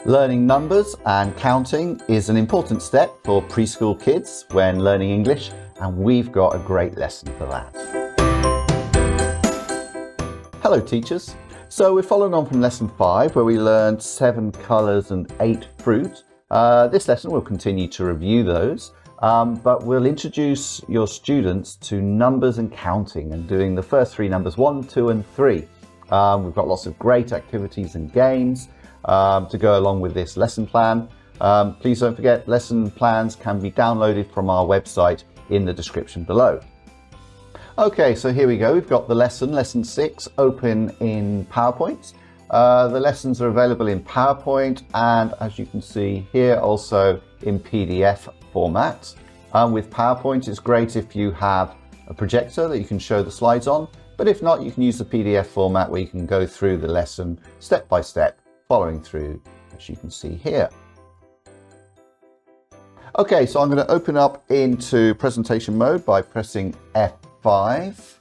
Learning numbers and counting is an important step for preschool kids when learning English, and we've got a great lesson for that. Hello teachers. So we're following on from lesson 5 where we learned 7 colours and 8 fruit. This lesson we'll continue to review those, but we'll introduce your students to numbers and counting and doing the first 3 numbers, 1, 2 and 3. We've got lots of great activities and games to go along with this lesson plan. Please don't forget, lesson plans can be downloaded from our website in the description below. Okay, so here we go. We've got the lesson 6, open in PowerPoint. The lessons are available in PowerPoint and, as you can see here, also in PDF format. With PowerPoint, it's great if you have a projector that you can show the slides on, but if not, you can use the PDF format where you can go through the lesson step by step, following through, as you can see here. Okay, so I'm going to open up into presentation mode by pressing F5.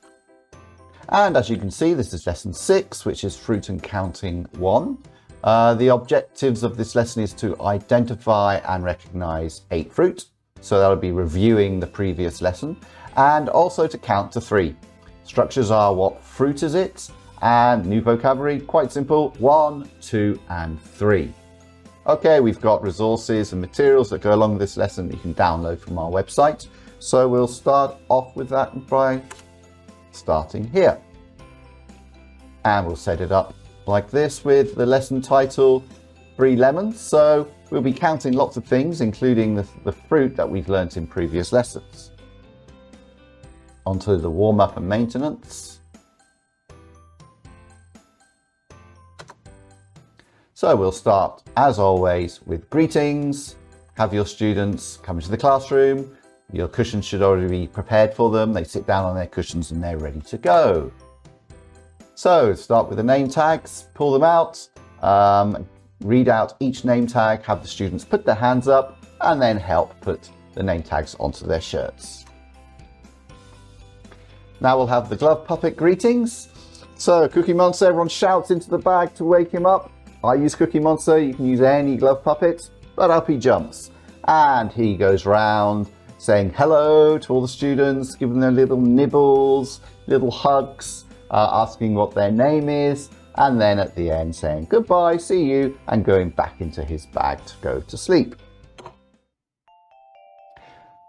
And as you can see, this is lesson 6, which is fruit and counting 1. The objectives of this lesson is to identify and recognize 8 fruit. So that'll be reviewing the previous lesson, and also to count to 3. Structures are what fruit is it? And new vocabulary, quite simple, 1, 2 and 3. Okay, we've got resources and materials that go along with this lesson that you can download from our website. So we'll start off with that by starting here. And we'll set it up like this with the lesson title, 3 lemons. So we'll be counting lots of things, including the fruit that we've learnt in previous lessons. Onto the warm-up and maintenance. So we'll start, as always, with greetings. Have your students come into the classroom. Your cushions should already be prepared for them. They sit down on their cushions and they're ready to go. So start with the name tags, pull them out, read out each name tag, have the students put their hands up, and then help put the name tags onto their shirts. Now we'll have the glove puppet greetings. So Cookie Monster, everyone shouts into the bag to wake him up. I use Cookie Monster, you can use any glove puppet, but up he jumps. And he goes round saying hello to all the students, giving them little nibbles, little hugs, asking what their name is, and then at the end saying goodbye, see you, and going back into his bag to go to sleep.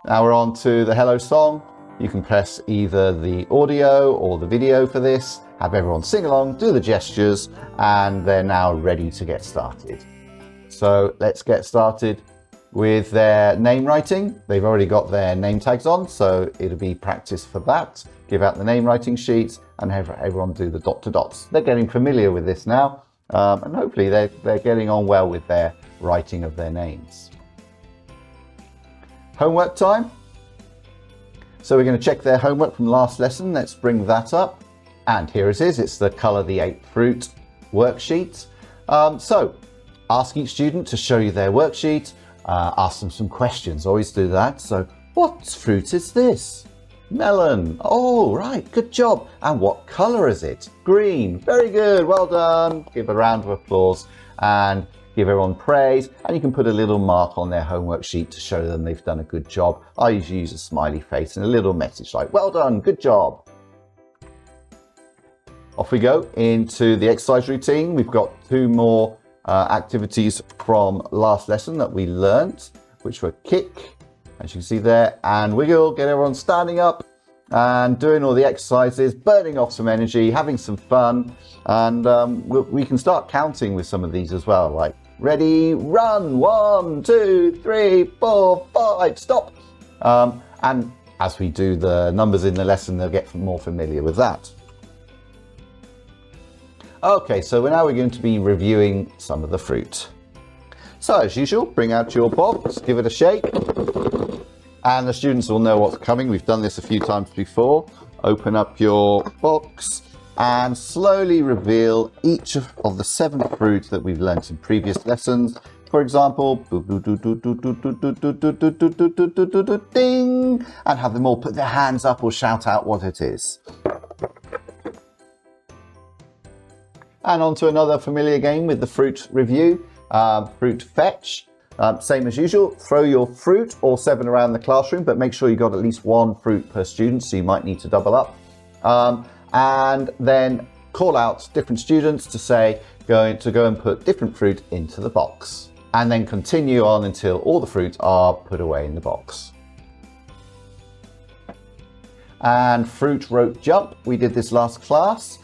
Now we're on to the hello song. You can press either the audio or the video for this, have everyone sing along, do the gestures, and they're now ready to get started. So let's get started with their name writing. They've already got their name tags on, so it'll be practice for that. Give out the name writing sheets and have everyone do the dot to dots. They're getting familiar with this now, and hopefully they're getting on well with their writing of their names. Homework time. So we're going to check their homework from last lesson. Let's bring that up. And here it is. It's the Colour the 8 Fruit worksheet. So ask each student to show you their worksheet. Ask them some questions. Always do that. So what fruit is this? Melon. Oh, right. Good job. And what colour is it? Green. Very good. Well done. Give a round of applause and give everyone praise. And you can put a little mark on their homework sheet to show them they've done a good job. I usually use a smiley face and a little message like, well done, good job. Off we go into the exercise routine. We've got 2 more activities from last lesson that we learnt, which were kick, as you can see there, and wiggle. Get everyone standing up and doing all the exercises, burning off some energy, having some fun, and we can start counting with some of these as well, like ready, run, 1, 2, 3, 4, 5, stop. And as we do the numbers in the lesson, they'll get more familiar with that. Okay, so now we're going to be reviewing some of the fruit. So as usual, bring out your box, give it a shake, and the students will know what's coming. We've done this a few times before. Open up your box and slowly reveal each of the 7 fruit that we've learnt in previous lessons. For example, ding, and have them all put their hands up or shout out what it is. And on to another familiar game with the fruit review. Fruit fetch. Same as usual, throw your fruit, all 7 around the classroom, but make sure you got at least 1 fruit per student, so you might need to double up. And then call out different students to say, go and put different fruit into the box. And then continue on until all the fruit are put away in the box. And fruit rope jump, we did this last class.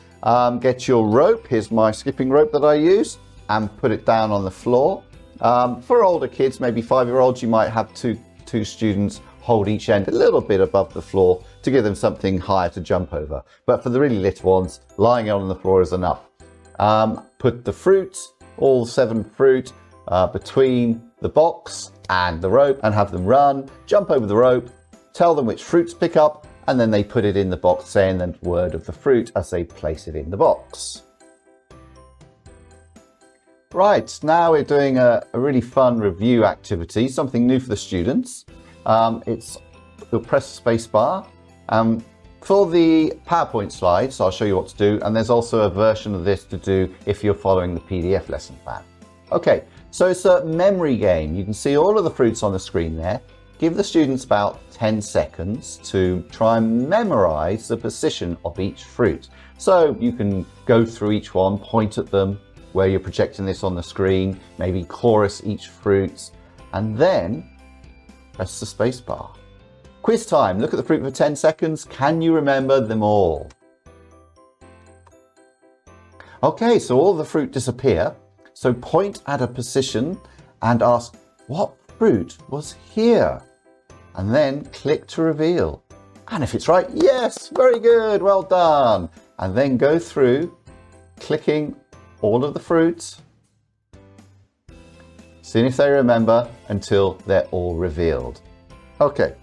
Get your rope, here's my skipping rope that I use, and put it down on the floor. For older kids, maybe 5-year-olds, you might have two students hold each end a little bit above the floor to give them something higher to jump over. But for the really little ones, lying on the floor is enough. Put the fruit, all 7 fruit, between the box and the rope and have them run, jump over the rope, tell them which fruits pick up, and then they put it in the box saying the word of the fruit as they place it in the box. Right, now we're doing a really fun review activity, something new for the students. You'll press space bar. For the PowerPoint slides, I'll show you what to do, and there's also a version of this to do if you're following the PDF lesson plan. Okay, so it's a memory game. You can see all of the fruits on the screen there. Give the students about 10 seconds to try and memorize the position of each fruit. So you can go through each one, point at them where you're projecting this on the screen, maybe chorus each fruit, and then press the space bar. Quiz time. Look at the fruit for 10 seconds. Can you remember them all? Okay, so all the fruit disappear. So point at a position and ask, what fruit was here? And then click to reveal. And if it's right, yes, very good, well done. And then go through clicking all of the fruits, seeing if they remember until they're all revealed. Okay,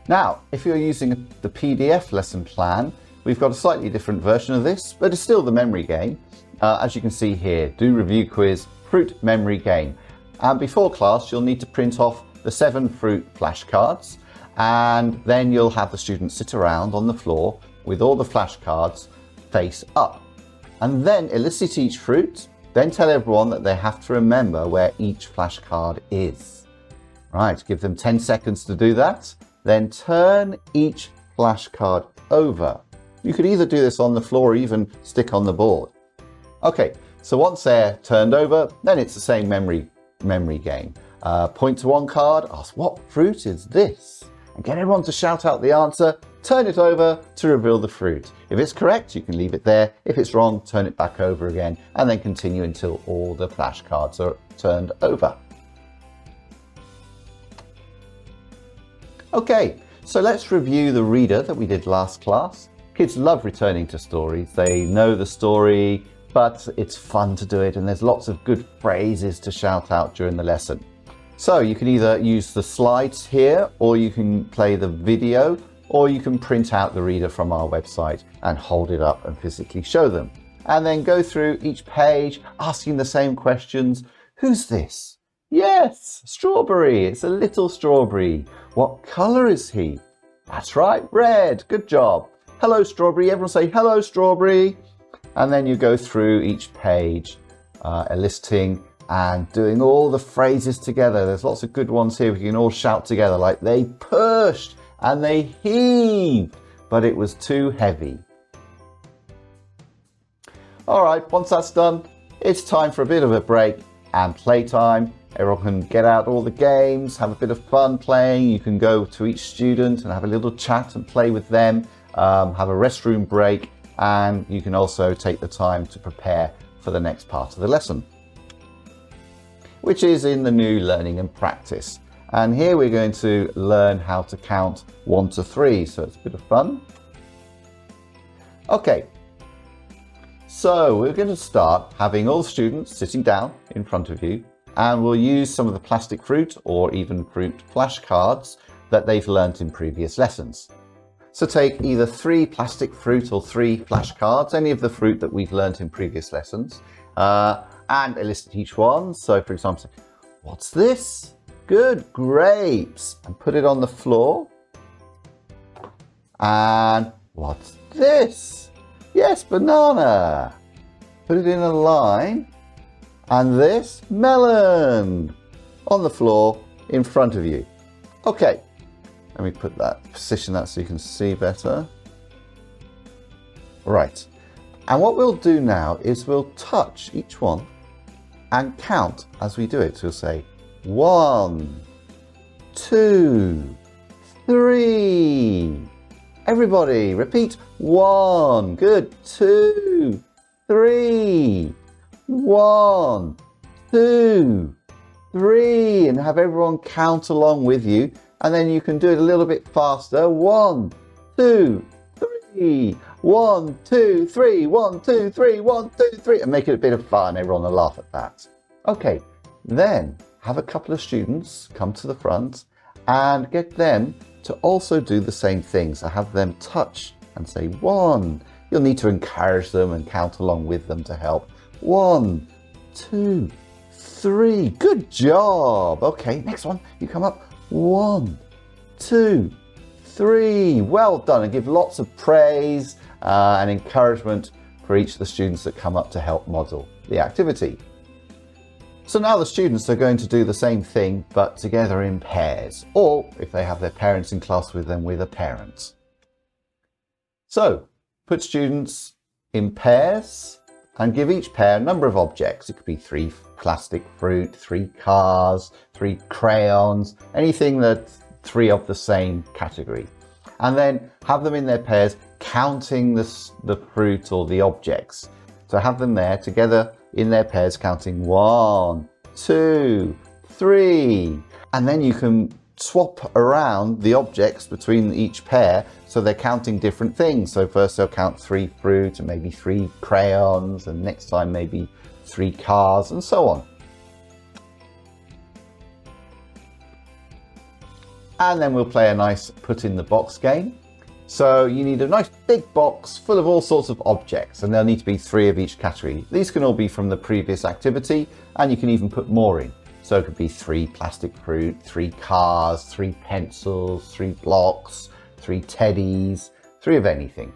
now if you're using the PDF lesson plan, we've got a slightly different version of this, but it's still the memory game. As you can see here, do review quiz, fruit memory game. And before class, you'll need to print off the 7 fruit flashcards, and then you'll have the students sit around on the floor with all the flashcards face up. And then elicit each fruit, then tell everyone that they have to remember where each flashcard is. Right, give them 10 seconds to do that, then turn each flashcard over. You could either do this on the floor or even stick on the board. Okay, so once they're turned over, then it's the same memory game. Point to one card, ask what fruit is this? And get everyone to shout out the answer, turn it over to reveal the fruit. If it's correct, you can leave it there. If it's wrong, turn it back over again, and then continue until all the flashcards are turned over. Okay, so let's review the reader that we did last class. Kids love returning to stories. They know the story, but it's fun to do it, and there's lots of good phrases to shout out during the lesson. So you can either use the slides here, or you can play the video, or you can print out the reader from our website and hold it up and physically show them. And then go through each page asking the same questions. Who's this? Yes, strawberry. It's a little strawberry. What color is he? That's right, red. Good job. Hello, strawberry. Everyone say hello, strawberry. And then you go through each page, eliciting and doing all the phrases together. There's lots of good ones here. We can all shout together like they pushed and they heaved, but it was too heavy. All right, once that's done, it's time for a bit of a break and playtime. Everyone can get out all the games, have a bit of fun playing. You can go to each student and have a little chat and play with them, have a restroom break, and you can also take the time to prepare for the next part of the lesson, which is in the new learning and practice. And here we're going to learn how to count 1 to 3, so it's a bit of fun. Okay, so we're going to start having all the students sitting down in front of you, and we'll use some of the plastic fruit or even fruit flashcards that they've learnt in previous lessons. So take either 3 plastic fruit or 3 flashcards, any of the fruit that we've learnt in previous lessons, and elicit each one. So for example, what's this? Good, grapes. And put it on the floor. And what's this? Yes, banana. Put it in a line And this melon on the floor in front of you. Okay, let me position that so you can see better. Right, and what we'll do now is we'll touch each one and count as we do it. So we'll say 1, 2, 3. Everybody repeat 1. Good. 2, 3. 1, 2, 3. And have everyone count along with you. And then you can do it a little bit faster. 1, 2, 3. 1, 2, 3. 1, 2, 3. 1, 2, 3. And make it a bit of fun. Everyone will laugh at that. Okay, then have a couple of students come to the front and get them to also do the same thing. So have them touch and say 1. You'll need to encourage them and count along with them to help. 1, 2, 3. Good job. Okay, next one. You come up. 1, 2, 3. Well done. And give lots of praise and encouragement for each of the students that come up to help model the activity. So now the students are going to do the same thing, but together in pairs, or if they have their parents in class with them, with a parent. So put students in pairs and give each pair a number of objects. It could be 3 plastic fruit, 3 cars, 3 crayons, anything that's 3 of the same category. And then have them in their pairs counting the fruit or the objects. So have them there together in their pairs counting 1, 2, 3. And then you can swap around the objects between each pair so they're counting different things. So first they'll count 3 fruit and maybe 3 crayons, and next time maybe 3 cars, and so on. And then we'll play a nice put in the box game. So you need a nice big box full of all sorts of objects, and there'll need to be 3 of each category. These can all be from the previous activity, and you can even put more in. So it could be 3 plastic fruit, 3 cars, 3 pencils, 3 blocks, 3 teddies, 3 of anything.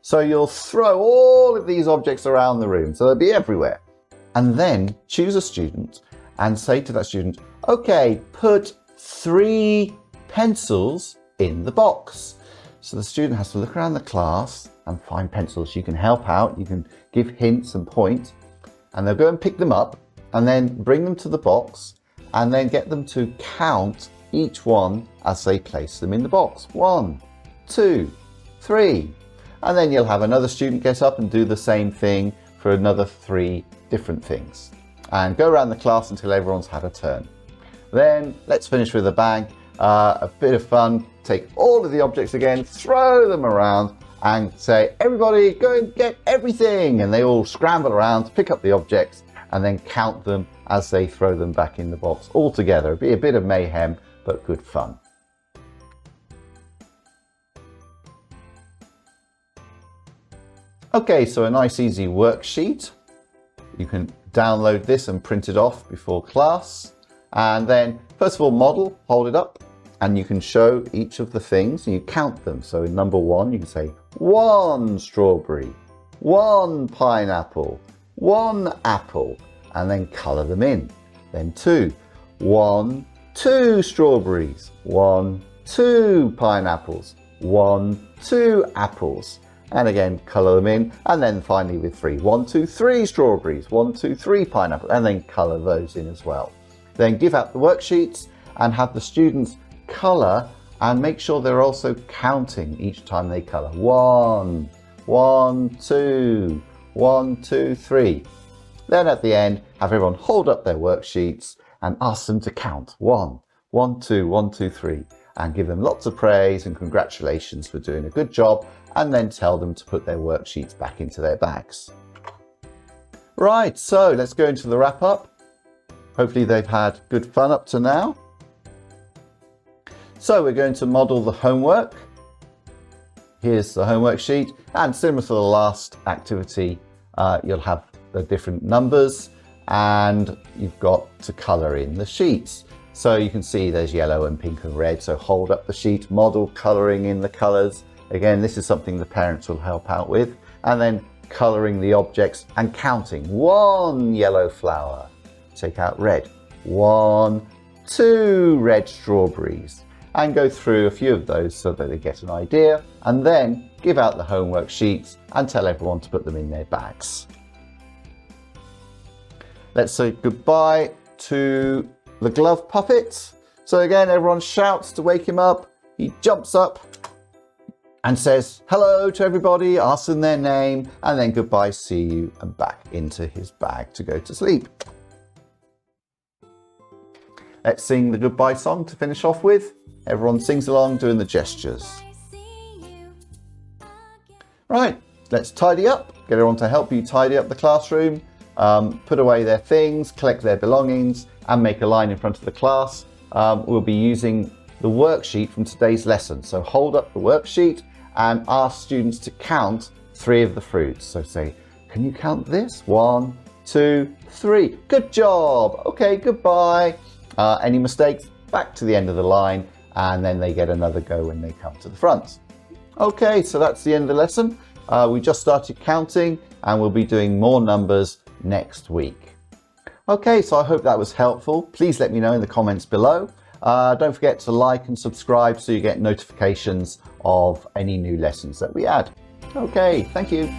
So you'll throw all of these objects around the room, so they'll be everywhere. And then choose a student and say to that student, okay, put 3 pencils in the box. So the student has to look around the class and find pencils. You can help out, you can give hints and point, and they'll go and pick them up and then bring them to the box and then get them to count each one as they place them in the box. 1, 2, 3. And then you'll have another student get up and do the same thing for another 3 different things. And go around the class until everyone's had a turn. Then let's finish with a bang. A bit of fun. Take all of the objects again, throw them around and say, everybody go and get everything. And they all scramble around to pick up the objects and then count them as they throw them back in the box all together. It'll be a bit of mayhem, but good fun. Okay, so a nice easy worksheet. You can download this and print it off before class. And then first of all, model, hold it up, and you can show each of the things and you count them. So in number 1, you can say 1 strawberry, 1 pineapple, 1 apple, and then color them in. Then 2, 1, 2 strawberries, 1, 2 pineapples, 1, 2 apples. And again, color them in. And then finally with 3, 1, 2, 3 strawberries, 1, 2, 3 pineapples, and then color those in as well. Then give out the worksheets and have the students color and make sure they're also counting each time they color. 1, 1, 2, 1, 2, 3. Then at the end, have everyone hold up their worksheets and ask them to count. 1, 1, 2, 1, 2, 3. And give them lots of praise and congratulations for doing a good job, and then tell them to put their worksheets back into their bags. Right, so let's go into the wrap up. Hopefully they've had good fun up to now. So we're going to model the homework. Here's the homework sheet, and similar to the last activity, you'll have the different numbers and you've got to colour in the sheets. So you can see there's yellow and pink and red, so hold up the sheet, model colouring in the colours. Again, this is something the parents will help out with. And then colouring the objects and counting. 1 yellow flower, take out red. 1, 2 red strawberries. And go through a few of those so that they get an idea, and then give out the homework sheets and tell everyone to put them in their bags. Let's say goodbye to the glove puppet. So again, everyone shouts to wake him up. He jumps up and says hello to everybody, asks them their name, and then goodbye, see you, and back into his bag to go to sleep. Let's sing the goodbye song to finish off with. Everyone sings along doing the gestures. Right, let's tidy up. Get everyone to help you tidy up the classroom, put away their things, collect their belongings, and make a line in front of the class. We'll be using the worksheet from today's lesson. So hold up the worksheet and ask students to count 3 of the fruits. So say, can you count this? 1, 2, 3. Good job. Okay, goodbye. Any mistakes? Back to the end of the line, and then they get another go when they come to the front. Okay, so that's the end of the lesson. We just started counting, and we'll be doing more numbers next week. Okay, so I hope that was helpful. Please let me know in the comments below. Don't forget to like and subscribe so you get notifications of any new lessons that we add. Okay, thank you.